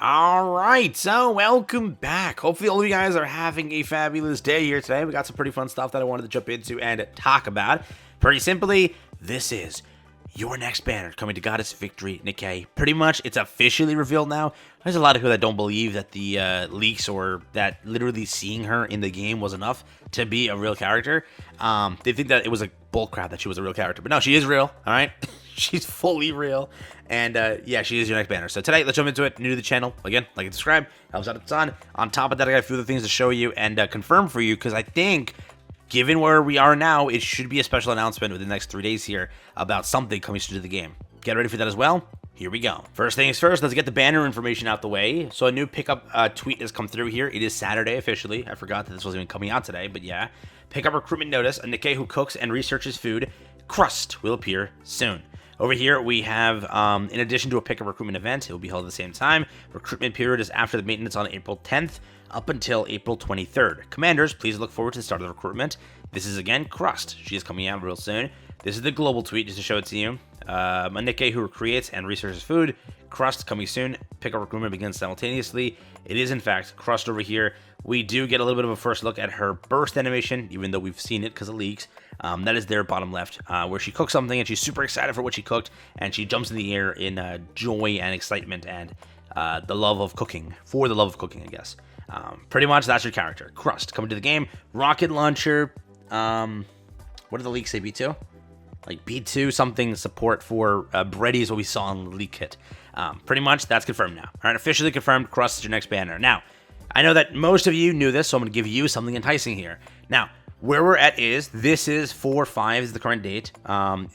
Alright, so welcome back. Hopefully all of you guys are having a fabulous day here today. We got some pretty fun stuff that I wanted to jump into and talk about. Pretty simply, this is your next banner coming to Goddess Victory Nikke. Pretty much, it's officially revealed now. There's a lot of people that don't believe that the leaks or that literally seeing her in the game was enough to be a real character. They think that it was a bullcrap that she was a real character. But no, she is real, alright? She's fully real. And yeah, she is your next banner. So today, let's jump into it. New to the channel, again, like and subscribe. Helps out a ton. On top of that, I got a few other things to show you and confirm for you, because I think, given where we are now, it should be a special announcement within the next 3 days here about something coming soon to the game. Get ready for that as well. Here we go. First things first, let's get the banner information out the way. So a new pickup tweet has come through here. It is Saturday officially. I forgot that this wasn't even coming out today, but yeah. Pickup recruitment notice. A Nikke who cooks and researches food. Crust will appear soon. Over here, we have, in addition to a pickup recruitment event, it will be held at the same time. Recruitment period is after the maintenance on April 10th up until April 23rd. Commanders, please look forward to the start of the recruitment. This is, again, Crust. She is coming out real soon. This is the global tweet, just to show it to you. A Nikke who creates and researches food. Crust coming soon. Pickup recruitment begins simultaneously. It is, in fact, Crust over here. We do get a little bit of a first look at her burst animation, even though we've seen it because of leaks. That is there, bottom left, where she cooks something and she's super excited for what she cooked, and she jumps in the air in joy and excitement and the love of cooking, for the love of cooking, I guess. Pretty much that's your character. Crust coming to the game. Rocket launcher. What did the leaks say? B2? Like B2 something support for Bready is what we saw in the leak kit. Pretty much that's confirmed now. All right, officially confirmed. Crust is your next banner. Now, I know that most of you knew this, so I'm going to give you something enticing here. Now, where we're at is, this is 4/5 is the current date.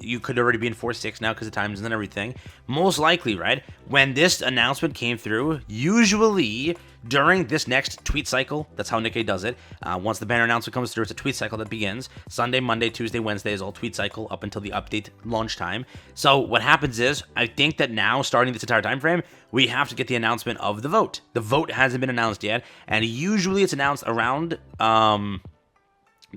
You could already be in 4/6 now because of times and everything. Most likely, right, when this announcement came through, usually during this next tweet cycle, that's how Nikke does it. Once the banner announcement comes through, it's a tweet cycle that begins. Sunday, Monday, Tuesday, Wednesday is all tweet cycle up until the update launch time. So what happens is, I think that now, starting this entire time frame, we have to get the announcement of the vote. The vote hasn't been announced yet, and usually it's announced around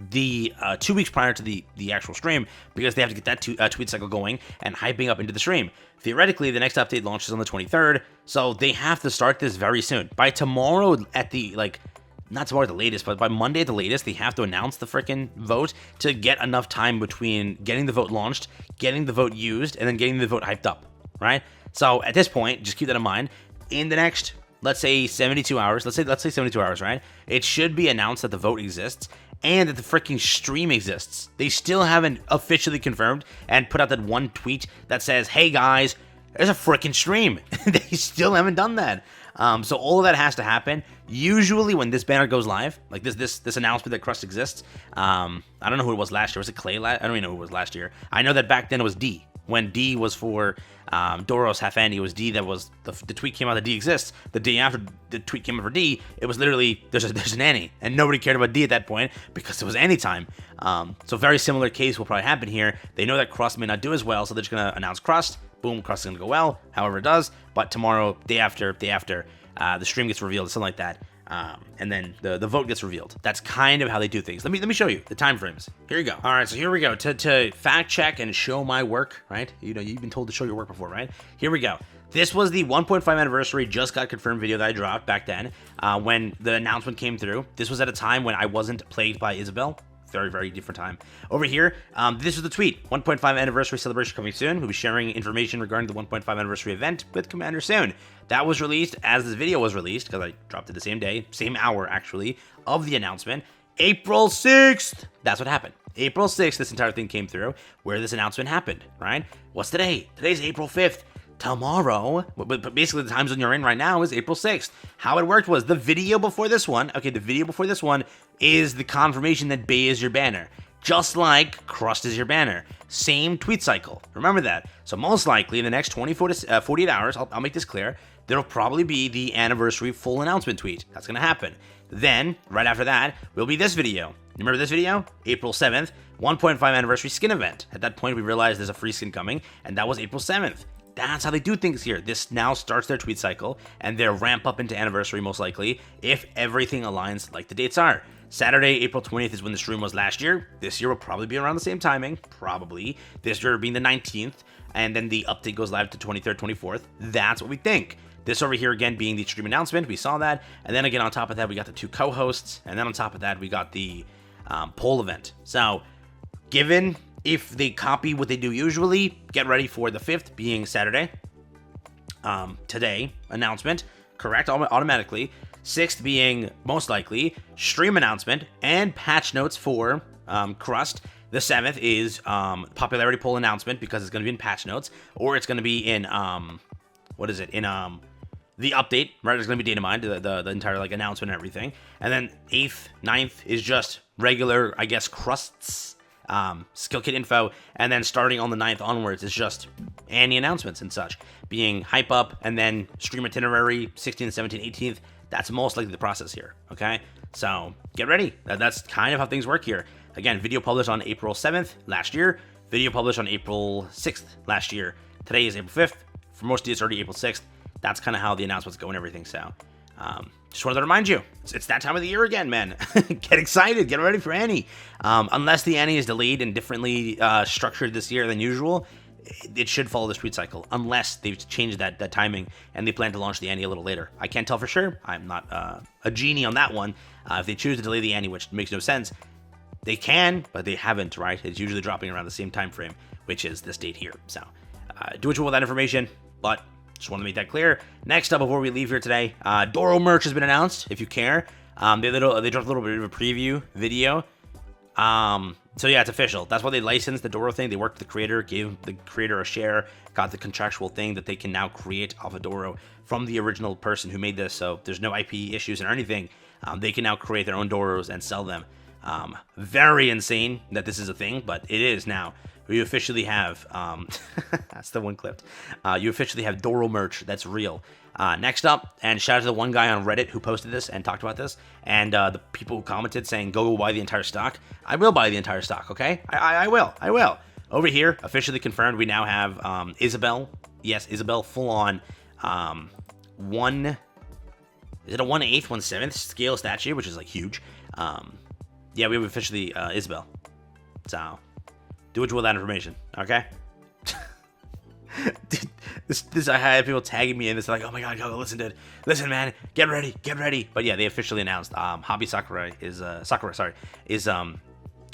the 2 weeks prior to the actual stream, because they have to get that tweet cycle going and hyping up into the stream. Theoretically, the next update launches on the 23rd, so they have to start this very soon. By tomorrow at the, like, not tomorrow at the latest, but by Monday at the latest, they have to announce the freaking vote to get enough time between getting the vote launched, getting the vote used, and then getting the vote hyped up, right? So at this point, just keep that in mind. In the next, let's say 72 hours, let's say 72 hours, right? It should be announced that the vote exists and that the freaking stream exists. They still haven't officially confirmed and put out that one tweet that says, hey guys, there's a freaking stream. They still haven't done that. So all of that has to happen. Usually when this banner goes live, like this announcement that Crust exists, I don't know who it was last year. Was it Clay? I don't even know who it was last year. I know that back then it was D. When D was for Doro's half ANNI, it was D that was, the tweet came out that D exists. The day after the tweet came out for D, it was literally, there's an ANNI. And nobody cared about D at that point because it was ANNI time. So very similar case will probably happen here. They know that Crust may not do as well, so they're just going to announce Crust. Boom, Crust is going to go well, however it does. But tomorrow, day after, the stream gets revealed, something like that. And then the vote gets revealed. That's kind of how they do things. Let me show you the time frames. Here you go. All right, so here we go. To fact check and show my work, right? You know, you've been told to show your work before, right? Here we go. This was the 1.5 anniversary just got confirmed video that I dropped back then when the announcement came through. This was at a time when I wasn't plagued by Isabel. Very, very different time. Over here, this is the tweet. 1.5 anniversary celebration coming soon. We'll be sharing information regarding the 1.5 anniversary event with Commander soon. That was released as this video was released, because I dropped it the same day, same hour actually, of the announcement. April 6th! That's what happened. April 6th, this entire thing came through, where this announcement happened, right? What's today? Today's April 5th. Tomorrow, but basically the time zone you're in right now is April 6th. How it worked was the video before this one, is the confirmation that Bay is your banner. Just like Crust is your banner. Same tweet cycle. Remember that. So most likely in the next 24 to 48 hours, I'll make this clear, there'll probably be the anniversary full announcement tweet. That's going to happen. Then, right after that, will be this video. Remember this video? April 7th, 1.5 anniversary skin event. At that point, we realized there's a free skin coming, and that was April 7th. That's how they do things here. This now starts their tweet cycle, and they'll ramp up into anniversary most likely, if everything aligns like the dates are. Saturday, April 20th is when the stream was last year. This year will probably be around the same timing, probably. This year being the 19th, and then the update goes live to 23rd, 24th. That's what we think. this over here again being the stream announcement, we saw that, and then again on top of that we got the 2 co-hosts, and then on top of that we got the poll event. So given if they copy what they do usually, get ready for the 5th being Saturday, today announcement, correct, automatically. 6th being most likely stream announcement and patch notes for Crust. The 7th is popularity poll announcement because it's going to be in patch notes, or it's going to be in what is it, in the update, right? It's going to be data mined, the entire like announcement and everything. And then 8th, 9th is just regular, I guess, Crusts skill kit info, and then starting on the 9th onwards is just ANNI announcements and such, being hype up, and then stream itinerary 16th, 17th, 18th. That's most likely the process here. Okay, so get ready. That's kind of how things work here. Again, video published on April 7th last year, video published on April 6th last year. Today is April 5th. For most of you, it's already April 6th. That's kind of how the announcements go and everything. So just wanted to remind you, it's that time of the year again, man. Get excited, get ready for ANNI. Unless the ANNI is delayed and differently structured this year than usual, it should follow the tweet cycle, unless they've changed that timing and they plan to launch the ANNI a little later. I can't tell for sure. I'm not a genie on that one. If they choose to delay the ANNI, which makes no sense, they can, but they haven't, right? It's usually dropping around the same time frame, which is this date here. So do what you will with that information, but just want to make that clear. Next up, before we leave here today, Doro merch has been announced, if you care. They dropped a little bit of a preview video. So yeah, it's official. That's why they licensed the Doro thing. They worked with the creator, gave the creator a share, got the contractual thing that they can now create off of Doro from the original person who made this. So there's no IP issues or anything. They can now create their own Doros and sell them. Very insane that this is a thing, but it is now. You officially have, that's the one clipped. You officially have Doro merch that's real. Next up, and shout out to the one guy on Reddit who posted this and talked about this, and the people who commented saying, go buy the entire stock. I will buy the entire stock, okay? I will. Over here, officially confirmed, we now have Isabel. Yes, Isabel, full on is it a 1/8, 1/7 scale statue, which is like huge. Yeah, we have officially Isabel. So do what you will with that information, okay? Dude, this I had people tagging me in this, like, oh my god, go listen to it. Listen, man, get ready. But yeah, they officially announced Hobby Sakura is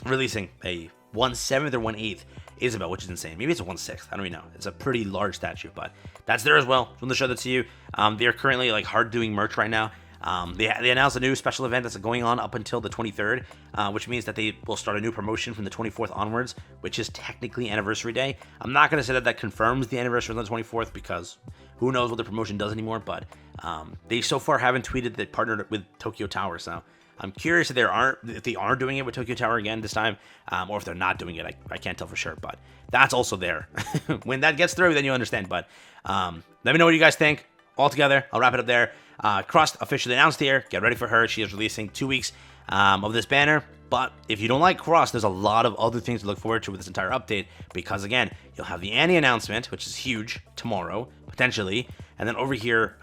releasing a 1/7 or 1/8 Isabel, which is insane. Maybe it's a 1/6. I don't even know. It's a pretty large statue, but that's there as well. Just want to show that to you. They are currently like hard doing merch right now. They announced a new special event that's going on up until the 23rd, which means that they will start a new promotion from the 24th onwards, which is technically Anniversary Day. I'm not going to say that confirms the anniversary on the 24th, because who knows what the promotion does anymore, but they so far haven't tweeted that partnered with Tokyo Tower, so I'm curious if they are doing it with Tokyo Tower again this time, or if they're not doing it. I can't tell for sure, but that's also there. When that gets through, then you understand, but let me know what you guys think. All together, I'll wrap it up there. Crust officially announced here. Get ready for her. She is releasing 2 weeks of this banner. But if you don't like Crust, there's a lot of other things to look forward to with this entire update. Because again, you'll have the ANNI announcement, which is huge, tomorrow, potentially. And then over here,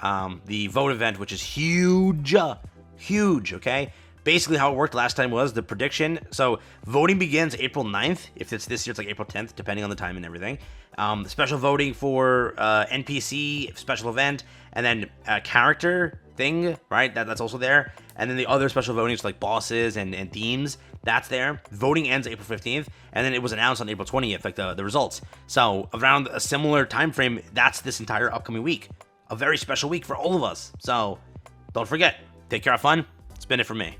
the vote event, which is huge, okay? Basically how it worked last time was the prediction. So voting begins April 9th. If it's this year, it's like April 10th, depending on the time and everything. Special voting for NPC, special event, and then a character thing, right? That's also there. And then the other special voting, like bosses and themes, that's there. Voting ends April 15th, and then it was announced on April 20th, like the results. So around a similar time frame, that's this entire upcoming week. A very special week for all of us. So don't forget, take care, have fun. It's been it for me.